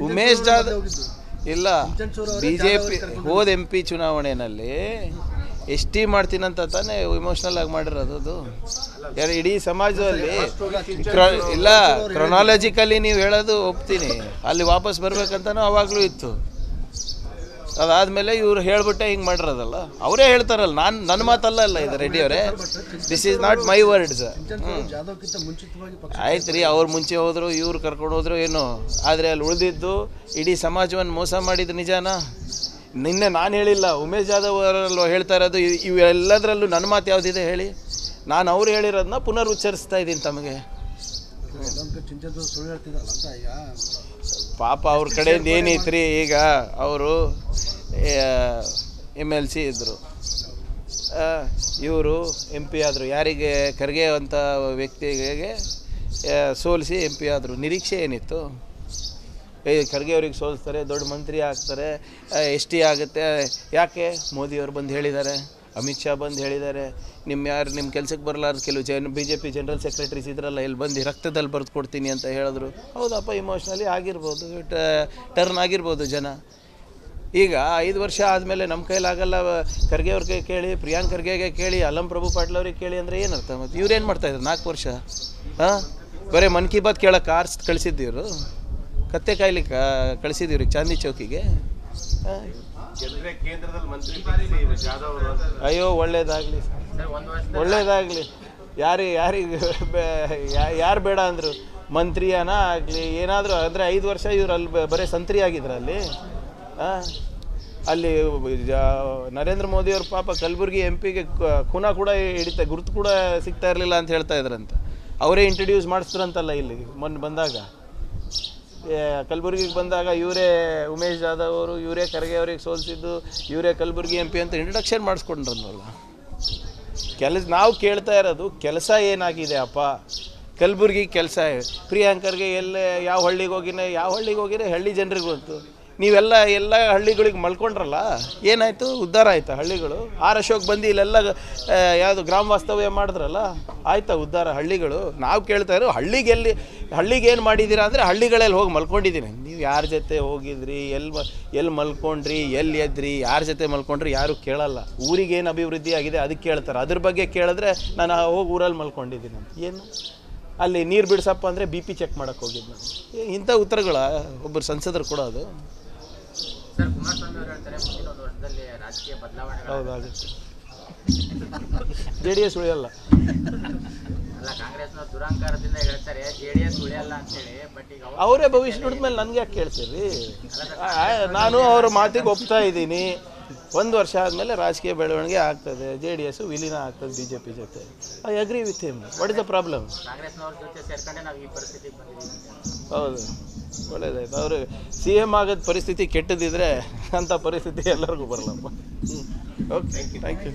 ಉಮೇಶ್ ಜಾಧವ್ ಇಲ್ಲ, BJP ಹೋದ MP ಚುನಾವಣೆಯಲ್ಲಿ ಎಸ್ ಟಿ ಮಾಡ್ತೀನಂತ ತಾನೇ ಇಮೋಷ್ನಲ್ ಆಗಿ ಮಾಡಿರೋದು. ಅದು ಯಾರು ಇಡೀ ಸಮಾಜದಲ್ಲಿ ಇಲ್ಲ, ಕ್ರೊನಾಲಜಿಕಲಿ ನೀವು ಹೇಳೋದು ಒಪ್ತೀನಿ. ಅಲ್ಲಿ ವಾಪಸ್ ಬರ್ಬೇಕಂತನೂ ಅವಾಗಲೂ ಇತ್ತು. ಅದಾದಮೇಲೆ ಇವ್ರು ಹೇಳ್ಬಿಟ್ಟೆ ಹಿಂಗೆ ಮಾಡಿರೋದಲ್ಲ, ಅವರೇ ಹೇಳ್ತಾರಲ್ಲ, ನನ್ನ ಮಾತಲ್ಲ ಅಲ್ಲ ಇದು ರೆಡ್ಡಿ ಅವರೇ, this is not my words. ಆಯ್ತು ರೀ, ಅವ್ರು ಮುಂಚೆ ಹೋದ್ರು, ಇವ್ರು ಕರ್ಕೊಂಡು ಹೋದ್ರು ಏನೋ, ಆದರೆ ಅಲ್ಲಿ ಉಳಿದಿದ್ದು ಇಡೀ ಸಮಾಜವನ್ನು ಮೋಸ ಮಾಡಿದ್ದು ನಿಜಾನಾ? ನಿನ್ನೆ ನಾನು ಹೇಳಿಲ್ಲ, ಉಮೇಶ್ ಜಾಧವ್ ಅವರಲ್ಲೂ ಹೇಳ್ತಾ ಇರೋದು. ಇವೆಲ್ಲದರಲ್ಲೂ ನನ್ನ ಮಾತು ಯಾವುದಿದೆ ಹೇಳಿ? ನಾನು ಅವ್ರು ಹೇಳಿರೋದನ್ನ ಪುನರುಚ್ಚರಿಸ್ತಾ ಇದ್ದೀನಿ ತಮಗೆ. ಪಾಪ ಅವ್ರ ಕಡೆಯಿಂದ ಏನೈತ್ರಿ, ಈಗ ಅವರು MLC ಇದ್ದರು, ಇವರು MP ಆದರು. ಯಾರಿಗೆ? ಖರ್ಗೆ ಅಂತ ವ್ಯಕ್ತಿಗೆ ಸೋಲಿಸಿ MP ಆದರು. ನಿರೀಕ್ಷೆ ಏನಿತ್ತು? ಖರ್ಗೆ ಅವ್ರಿಗೆ ಸೋಲಿಸ್ತಾರೆ, ದೊಡ್ಡ ಮಂತ್ರಿ ಆಗ್ತಾರೆ, ST ಆಗುತ್ತೆ. ಯಾಕೆ? ಮೋದಿಯವರು ಬಂದು ಹೇಳಿದ್ದಾರೆ, ಅಮಿತ್ ಶಾ ಬಂದು ಹೇಳಿದ್ದಾರೆ. ನಿಮ್ಮ ಕೆಲಸಕ್ಕೆ ಬರಲಾರ್ದು ಕೆಲವು BJP ಜನರಲ್ ಸೆಕ್ರೆಟರೀಸ್ ಇದ್ರಲ್ಲ, ಇಲ್ಲಿ ಬಂದು ರಕ್ತದಲ್ಲಿ ಬರೆದು ಕೊಡ್ತೀನಿ ಅಂತ ಹೇಳಿದ್ರು. ಹೌದಪ್ಪ, ಇಮೋಷ್ನಲಿ ಆಗಿರ್ಬೋದು, ಟರ್ನ್ ಆಗಿರ್ಬೋದು ಜನ. ಈಗ 5 ವರ್ಷ ಆದಮೇಲೆ ನಮ್ಮ ಕೈಲಾಗಲ್ಲ, ಖರ್ಗೆ ಅವ್ರಿಗೆ ಕೇಳಿ, ಪ್ರಿಯಾಂಕ್ ಖರ್ಗೆಗೆ ಕೇಳಿ, ಅಲ್ಲಂ ಪ್ರಭು ಪಾಟೀಲ್ ಅವ್ರಿಗೆ ಕೇಳಿ ಅಂದರೆ ಏನರ್ಥ? ಮತ್ತು ಇವ್ರೇನು ಮಾಡ್ತಾಯಿದ್ರು 4 ವರ್ಷ? ಬರೀ ಮನ್ ಕಿ ಬಾತ್ ಕೇಳೋಕೆ ಕಳಿಸಿದ್ದೀವ್ರು, ಕತ್ತೆ ಕಾಯ್ಲಿಕ್ಕೆ ಕಳಿಸಿದ್ದೀವ್ರಿಗೆ ಚಾಂದಿ ಚೌಕಿಗೆ. ಅಯ್ಯೋ, ಒಳ್ಳೇದಾಗಲಿ ಒಳ್ಳೇದಾಗಲಿ. ಯಾರು ಬೇಡ ಅಂದರು? ಮಂತ್ರಿಯನ ಆಗಲಿ ಏನಾದರೂ ಅಂದರೆ 5 ವರ್ಷ ಇವ್ರು ಅಲ್ಲಿ ಬರೀ ಸಂತ್ರಿ ಆಗಿದ್ರು ಅಲ್ಲಿ ನರೇಂದ್ರ ಮೋದಿಯವ್ರ ಪಾಪ ಕಲಬುರ್ಗಿ MP ಖೂನ ಕೂಡ ಗುರುತು ಕೂಡ ಸಿಗ್ತಾ ಇರಲಿಲ್ಲ ಅಂತ ಹೇಳ್ತಾ ಇದ್ರಂತ. ಅವರೇ ಇಂಟ್ರಡ್ಯೂಸ್ ಮಾಡಿಸ್ತಾರಂತಲ್ಲ ಇಲ್ಲಿ ಮೊನ್ನೆ ಬಂದಾಗ, ಕಲಬುರ್ಗಿಗೆ ಬಂದಾಗ ಇವರೇ ಉಮೇಶ್ ಜಾಧವ್ ಅವರು, ಇವರೇ ಖರ್ಗೆ ಅವ್ರಿಗೆ ಸೋಲಿಸಿದ್ದು, ಇವರೇ ಕಲಬುರ್ಗಿ MP ಅಂತ ಇಂಟ್ರಡಕ್ಷನ್ ಮಾಡಿಸ್ಕೊಂಡ್ರನ್ನಲ್ಲ. ನಾವು ಕೇಳ್ತಾ ಇರೋದು ಕೆಲಸ ಏನಾಗಿದೆ ಅಪ್ಪ? ಕಲಬುರ್ಗಿ ಕೆಲಸ, ಪ್ರಿಯಾಂಕರ್ಗೆ ಎಲ್ಲೇ ಯಾವ ಹಳ್ಳಿಗೆ ಹೋಗಿನೇ ಹಳ್ಳಿ ಜನರಿಗೆ ಗೊತ್ತು. ನೀವೆಲ್ಲ ಹಳ್ಳಿಗಳಿಗೆ ಮಲ್ಕೊಂಡ್ರಲ್ಲ, ಏನಾಯಿತು? ಉದ್ಧಾರ ಆಯಿತಾ ಹಳ್ಳಿಗಳು? ಅಶೋಕ್ ಬಂದು ಇಲ್ಲೆಲ್ಲ ಯಾವುದು ಗ್ರಾಮ ವಾಸ್ತವ್ಯ ಮಾಡಿದ್ರಲ್ಲ, ಆಯಿತಾ ಉದ್ಧಾರ ಹಳ್ಳಿಗಳು? ನಾವು ಕೇಳ್ತಾ ಇರೋ ಹಳ್ಳಿಗೆ ಏನು ಮಾಡಿದ್ದೀರಾ ಅಂದರೆ, ಹಳ್ಳಿಗಳಲ್ಲಿ ಹೋಗಿ ಮಲ್ಕೊಂಡಿದ್ದೀನಿ. ನೀವು ಯಾರ ಜೊತೆ ಹೋಗಿದ್ರಿ, ಎಲ್ಲಿ ಮಲ್ಕೊಂಡ್ರಿ, ಎಲ್ಲಿ ಎದ್ರಿ, ಯಾರ ಜೊತೆ ಮಲ್ಕೊಂಡ್ರಿ ಯಾರು ಕೇಳಲ್ಲ. ಊರಿಗೆ ಏನು ಅಭಿವೃದ್ಧಿ ಆಗಿದೆ ಅದಕ್ಕೆ ಕೇಳ್ತಾರೆ. ಅದ್ರ ಬಗ್ಗೆ ಕೇಳಿದ್ರೆ ನಾನು ಹೋಗಿ ಊರಲ್ಲಿ ಮಲ್ಕೊಂಡಿದ್ದೀನಿ ಅಂತ. ಏನು ಅಲ್ಲಿ ನೀರು ಬಿಡಿಸಪ್ಪ ಅಂದರೆ BP ಚೆಕ್ ಮಾಡೋಕ್ಕೆ ಹೋಗಿದ್ದು ನಾನು. ಇಂಥ ಉತ್ತರಗಳ ಒಬ್ಬರು ಸಂಸದರು ಕೊಡೋದು? ಹೌದಾಗುತ್ತೆ. JDS ಉಳಿಯಲ್ಲ. ಅವರೇ ಭವಿಷ್ಯ ನೋಡಿದ್ಮೇಲೆ ನನಗೆ ಯಾಕೆ ಕೇಳ್ತೀರಿ? ನಾನು ಅವ್ರ ಮಾತಿಗೆ ಒಪ್ತಾ ಇದ್ದೀನಿ. 1 ವರ್ಷ ಆದಮೇಲೆ ರಾಜಕೀಯ ಬೆಳವಣಿಗೆ ಆಗ್ತದೆ, JDS ವಿಲೀನ ಆಗ್ತದೆ BJP ಜೊತೆ. I agree with him. What is the problem? ಹೌದು, ಒಳ್ಳೇದಾಯ್ತು. ಅವರು CM ಆಗೋದು ಪರಿಸ್ಥಿತಿ ಕೆಟ್ಟದಿದ್ರೆ ಅಂಥ ಪರಿಸ್ಥಿತಿ ಎಲ್ಲರಿಗೂ ಬರಲ್ಲಪ್ಪ. Okay, thank you.